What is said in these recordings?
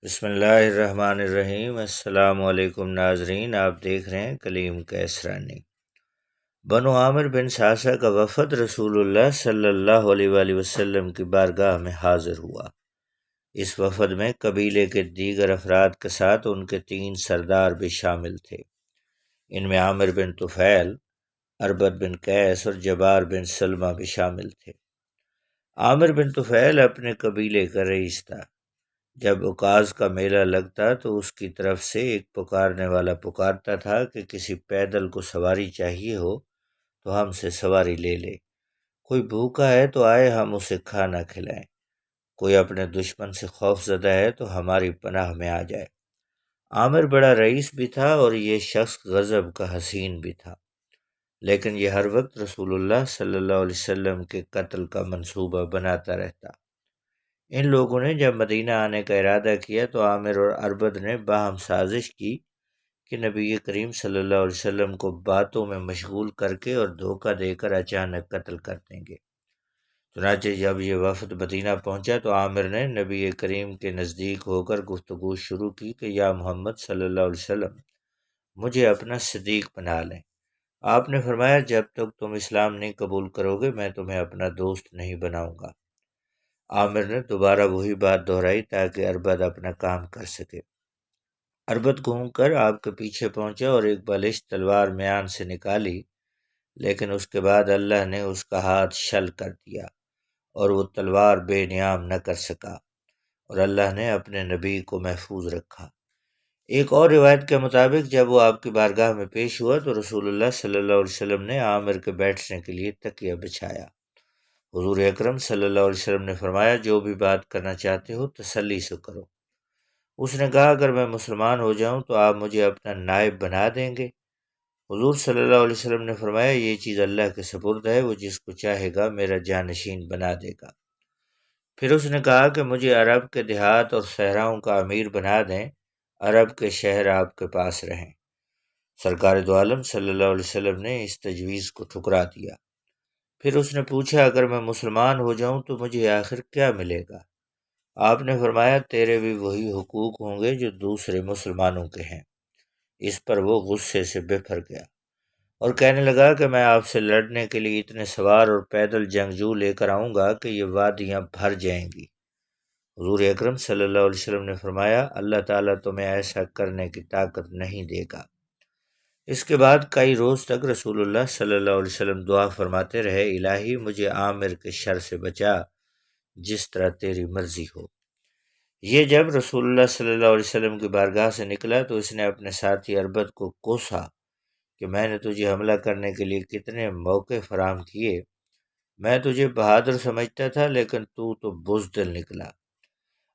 بسم اللہ الرحمن الرحیم۔ السلام علیکم ناظرین، آپ دیکھ رہے ہیں کلیم کیسرانی۔ بنو عامر بن ساسا کا وفد رسول اللہ صلی اللہ علیہ وآلہ وسلم کی بارگاہ میں حاضر ہوا۔ اس وفد میں قبیلے کے دیگر افراد کے ساتھ ان کے 3 سردار بھی شامل تھے۔ ان میں عامر بن طفیل، اربد بن قیس اور جبار بن سلمہ بھی شامل تھے۔ عامر بن طفیل اپنے قبیلے کا رئیس تھا۔ جب عکاظ کا میلہ لگتا تو اس کی طرف سے ایک پکارنے والا پکارتا تھا کہ کسی پیدل کو سواری چاہیے ہو تو ہم سے سواری لے لے، کوئی بھوکا ہے تو آئے ہم اسے کھانا کھلائیں، کوئی اپنے دشمن سے خوف زدہ ہے تو ہماری پناہ میں آ جائے۔ عامر بڑا رئیس بھی تھا اور یہ شخص غضب کا حسین بھی تھا، لیکن یہ ہر وقت رسول اللہ صلی اللہ علیہ وسلم کے قتل کا منصوبہ بناتا رہتا۔ ان لوگوں نے جب مدینہ آنے کا ارادہ کیا تو عامر اور اربد نے باہم سازش کی کہ نبی کریم صلی اللہ علیہ وسلم کو باتوں میں مشغول کر کے اور دھوکہ دے کر اچانک قتل کر دیں گے۔ چنانچہ جب یہ وفد مدینہ پہنچا تو عامر نے نبی کریم کے نزدیک ہو کر گفتگو شروع کی کہ یا محمد صلی اللہ علیہ وسلم، مجھے اپنا صدیق بنا لیں۔ آپ نے فرمایا جب تک تم اسلام نہیں قبول کرو گے میں تمہیں اپنا دوست نہیں بناؤں گا۔ عامر نے دوبارہ وہی بات دہرائی تاکہ اربد اپنا کام کر سکے۔ اربد گھوم کر آپ کے پیچھے پہنچا اور ایک بالشت تلوار میان سے نکالی، لیکن اس کے بعد اللہ نے اس کا ہاتھ شل کر دیا اور وہ تلوار بے نیام نہ کر سکا، اور اللہ نے اپنے نبی کو محفوظ رکھا۔ ایک اور روایت کے مطابق جب وہ آپ کی بارگاہ میں پیش ہوا تو رسول اللہ صلی اللہ علیہ وسلم نے عامر کے بیٹھنے کے لیے تکیہ بچھایا۔ حضور اکرم صلی اللہ علیہ وسلم نے فرمایا جو بھی بات کرنا چاہتے ہو تسلی سے کرو۔ اس نے کہا اگر میں مسلمان ہو جاؤں تو آپ مجھے اپنا نائب بنا دیں گے؟ حضور صلی اللہ علیہ وسلم نے فرمایا یہ چیز اللہ کے سپرد ہے، وہ جس کو چاہے گا میرا جانشین بنا دے گا۔ پھر اس نے کہا کہ مجھے عرب کے دیہات اور صحراؤں کا امیر بنا دیں، عرب کے شہر آپ کے پاس رہیں۔ سرکار دو عالم صلی اللہ علیہ وسلم نے اس تجویز کو ٹھکرا دیا۔ پھر اس نے پوچھا اگر میں مسلمان ہو جاؤں تو مجھے آخر کیا ملے گا؟ آپ نے فرمایا تیرے بھی وہی حقوق ہوں گے جو دوسرے مسلمانوں کے ہیں۔ اس پر وہ غصے سے بفر گیا اور کہنے لگا کہ میں آپ سے لڑنے کے لیے اتنے سوار اور پیدل جنگجو لے کر آؤں گا کہ یہ وادیاں بھر جائیں گی۔ حضور اکرم صلی اللہ علیہ وسلم نے فرمایا اللہ تعالیٰ تمہیں ایسا کرنے کی طاقت نہیں دے گا۔ اس کے بعد کئی روز تک رسول اللہ صلی اللہ علیہ وسلم دعا فرماتے رہے الہی مجھے عامر کے شر سے بچا جس طرح تیری مرضی ہو۔ یہ جب رسول اللہ صلی اللہ علیہ وسلم کی بارگاہ سے نکلا تو اس نے اپنے ساتھی اربد کو کوسا کہ میں نے تجھے حملہ کرنے کے لیے کتنے موقع فراہم کیے، میں تجھے بہادر سمجھتا تھا لیکن تو بزدل نکلا۔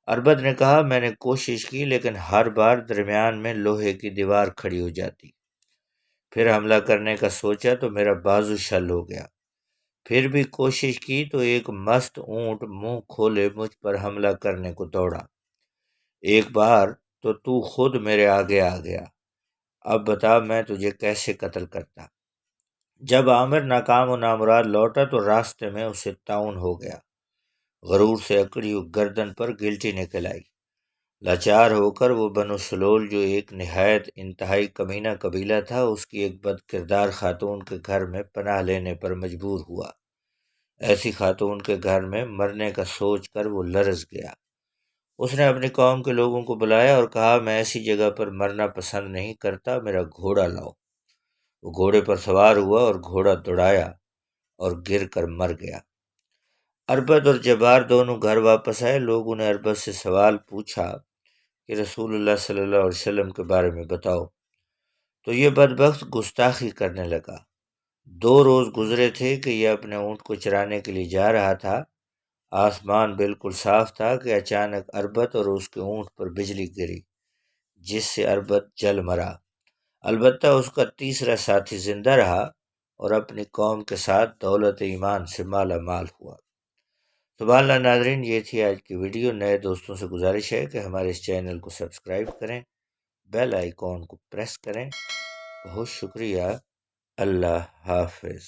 اربد نے کہا میں نے کوشش کی لیکن ہر بار درمیان میں لوہے کی دیوار کھڑی ہو جاتی، پھر حملہ کرنے کا سوچا تو میرا بازو شل ہو گیا، پھر بھی کوشش کی تو ایک مست اونٹ منہ کھولے مجھ پر حملہ کرنے کو دوڑا، ایک بار تو خود میرے آگے آ گیا، اب بتا میں تجھے کیسے قتل کرتا۔ جب عامر ناکام و نامراد لوٹا تو راستے میں اسے طاعون ہو گیا، غرور سے اکڑی ہوئی گردن پر گلٹی نکل آئی، لاچار ہو کر وہ بنو سلول جو ایک نہایت انتہائی کمینہ قبیلہ تھا اس کی ایک بد کردار خاتون کے گھر میں پناہ لینے پر مجبور ہوا۔ ایسی خاتون کے گھر میں مرنے کا سوچ کر وہ لرز گیا۔ اس نے اپنی قوم کے لوگوں کو بلایا اور کہا میں ایسی جگہ پر مرنا پسند نہیں کرتا، میرا گھوڑا لاؤ۔ وہ گھوڑے پر سوار ہوا اور گھوڑا دوڑایا اور گر کر مر گیا۔ اربد اور جبار دونوں گھر واپس آئے۔ لوگوں نے اربد سے سوال پوچھا کہ رسول اللہ صلی اللہ علیہ وسلم کے بارے میں بتاؤ، تو یہ بدبخت گستاخی کرنے لگا۔ 2 روز گزرے تھے کہ یہ اپنے اونٹ کو چرانے کے لیے جا رہا تھا، آسمان بالکل صاف تھا کہ اچانک اربد اور اس کے اونٹ پر بجلی گری جس سے اربد جل مرا، البتہ اس کا تیسرا ساتھی زندہ رہا اور اپنی قوم کے ساتھ دولت ایمان سے مالا مال ہوا۔ سبحان اللہ ناظرین، یہ تھی آج کی ویڈیو۔ نئے دوستوں سے گزارش ہے کہ ہمارے اس چینل کو سبسکرائب کریں، بیل آئیکن کو پریس کریں۔ بہت شکریہ۔ اللہ حافظ۔